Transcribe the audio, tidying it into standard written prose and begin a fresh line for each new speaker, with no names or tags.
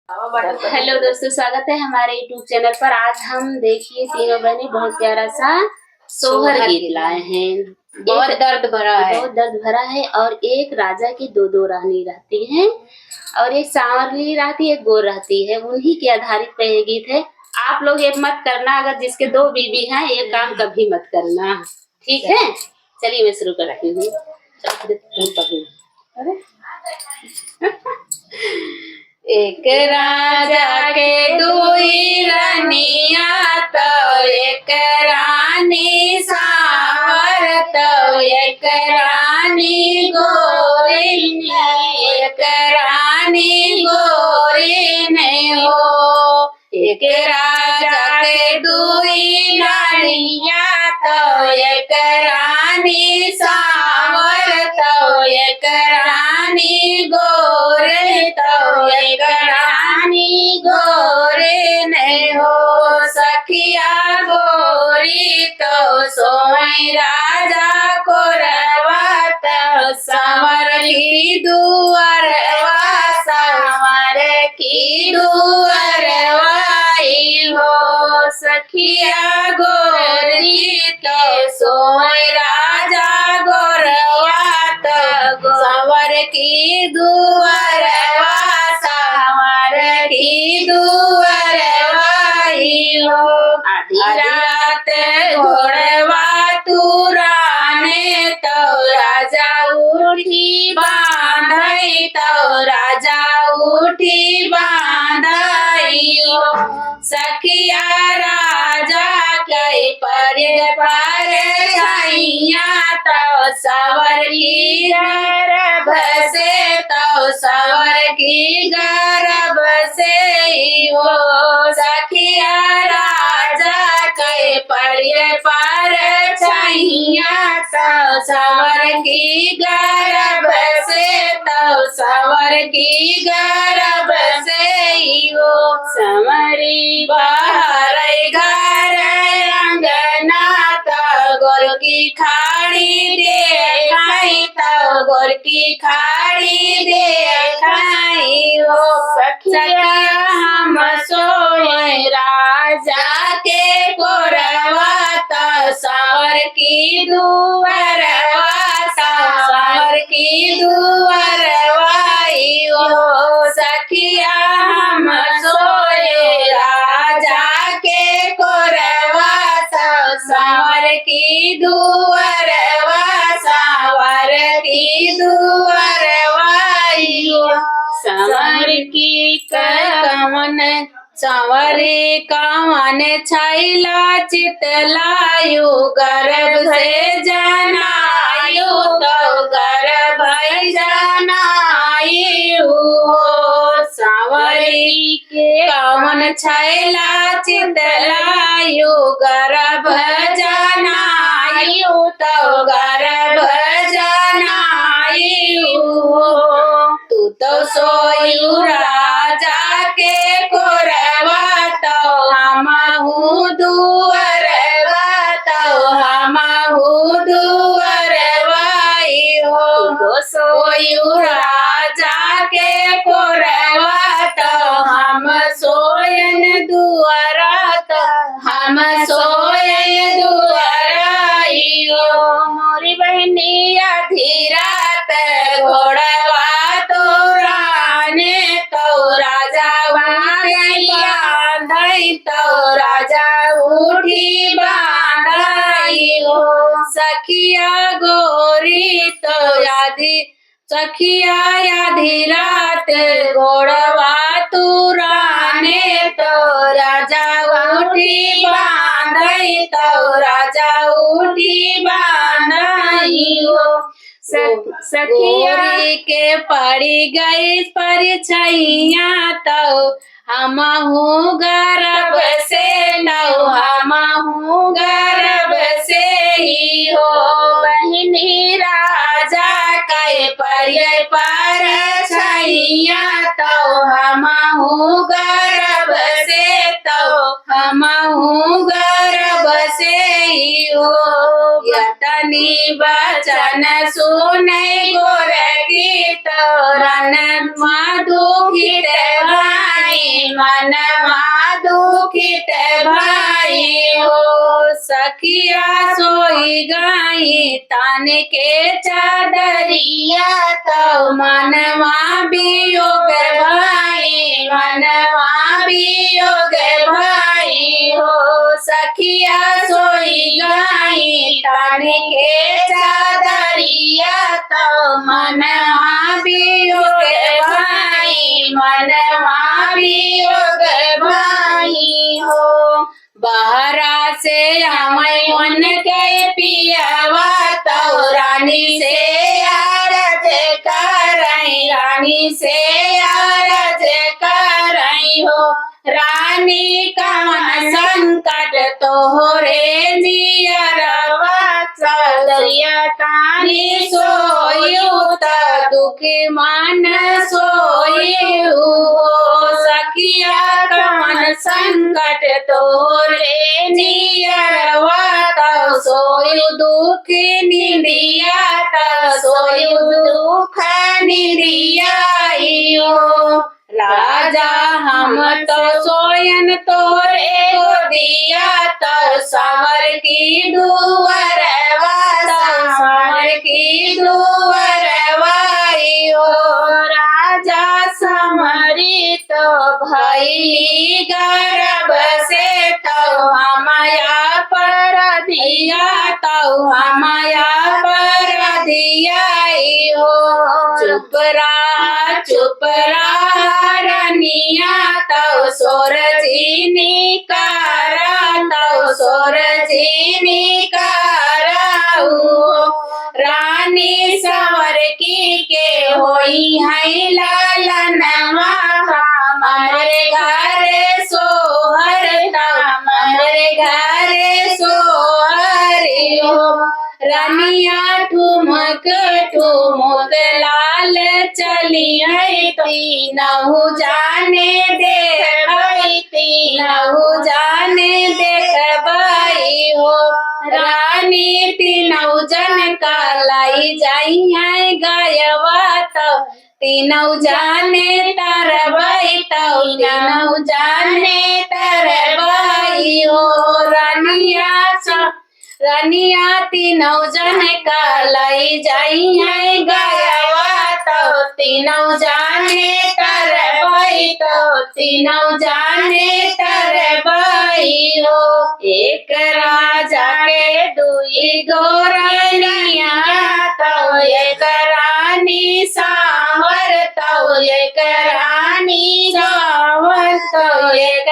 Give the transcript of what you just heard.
Hello दोस्तों, स्वागत है हमारे यूट्यूब चैनल पर। आज हम देखिए तीनों बहनें बहुत प्यारा सा सोहर गीत लाए हैं।
बहुत दर्द भरा है
और एक राजा की दो रानी रहती हैं और एक सांवरली रहती है, एक गोर रहती है। उन्हीं के आधारित पे ये गीत है। आप लोग ये मत करना, अगर जिसके दो बीबी हैं ये काम कभी मत करना, ठीक है? चलिए मैं शुरू करती हूँ।
एक राजा के दुई रानिया तो एक रानी सावर तो एक रानी गोरी एक रानी गोरी ने हो। एक राजा के दुई रानिया तो एक रानी सावर तो एक रानी गोरे तो एक रानी गोरे ने हो। सखिया गोरी तो सोई राजा को रवात संवर की दुअरवा संवर की दुअरवाई हो। सखिया गोरी तो सोई राजा गोरवात संवर की दुअरवा संवर की दुअरवाई हो। आधी रात घोड़वा तुराने तो राजा उठी बांधई तो राजा उठी बांधई हो। सखिया राजा कई पर छाइया तो सवर की गर्भ से तो सवर की गर्भ से हो। सखिया राजा कई पर छाइया तो सवर की गर्भ से तो सवर की गर्भ से हो। समरी बाहर घर अंगना तो गोर की खाड़ी देखाई तो गोर की खाड़ी देखाई हो। सखिया हम सोए राजा के गोरवा तो सवर की दुअरवा सवर की दुअरवाई हो। सखिया हम सोए राजा के गोरवा संवर की दुअरवा संवर की दुअरवाई हो। संवर की कमन संवरी कामन छैला चितलायु गर्भ से जनायु तो गर्भ जनायु हो। संवरी के कामन छैला चितलायु गर्भ जनायु तो गर्भ जनायु हो। तू तो सोयु राजा के गोरवा तो हमहु दुअरवा तो हमहु दुअरवाई हो। तो सोयु राजा के गोरवा तो हम सोयन दुअरा तो हम सोयन दुअराई हो। मोरी बहनी आधी रात घोड़वा तुराने तो राजा बांधई तो राजा उठी बांधई हो। सखिया गोरी तो आधी सखिया आधी रात घोड़वा तुराने तो राजा उठी बांधई तो राजा उठी बांधई हो। सखिया के पड़ी गई परिचैया तो हमहु गर्भ से नौ हमहु गर्भ से ही हो। बहिनी राजा कई पर छैया तो हमहु गर्भ से तो हमहु गर्भ से ही हो। यतनी वचन सुने गोर गीत रन मधु गीत भाई मनवा दुखित भाई हो। सखिया सोई गई तान के चादरिया तो मनवा वियोग भाई, मनवा वियोग भाई हो। सखिया सोई गई तान के चादरिया तो मनवा वियोग भाई, मनवा वियोग भाई हो। बहरा से हमें मन के पियावा तो रानी से आरज करई, रानी से आरज करई हो। रानी कवन संकट तोहरे नियरवा चलिया तानी सोयु त दुखी मन सोयु हो। सखिया कवन संकट तोहरे नियरवा त सोयु दुखी निंदिया त सोयु दुख निंदिया हो। राजा हम तो सोयन तोरे गोदिया तो सावर की दुवरवा, सावर की दुवरवाई हो। राजा समरी तो भई गर्भ से तो हमया पर दिया, तो हमया पर दिया हो। चुप रहा रनिया तो सोरजी निकारा, तो सोरजी निकारा हो। रानी सवर की के होई है लालनवा, हमारे घर सोहर हमारे घर सोहर हो। रानिया ठुमक ठुमक लाल चली है तीनहु जाने देखई, तीनहु जाने देखबई हो। रानी तीनहु जन का लाई जाई है गायवा तो तीनहु जाने तरबई, तो तीनहु जाने तरबई हो। रानिया तीनों जन का लाई जाई है गायवा तो तीनों जाने तरबई, तो तीनों जाने तरबई हो। एक राजा के दुई गोरनिया तो एक रानी सावर, तो एक रानी सावर, तो एक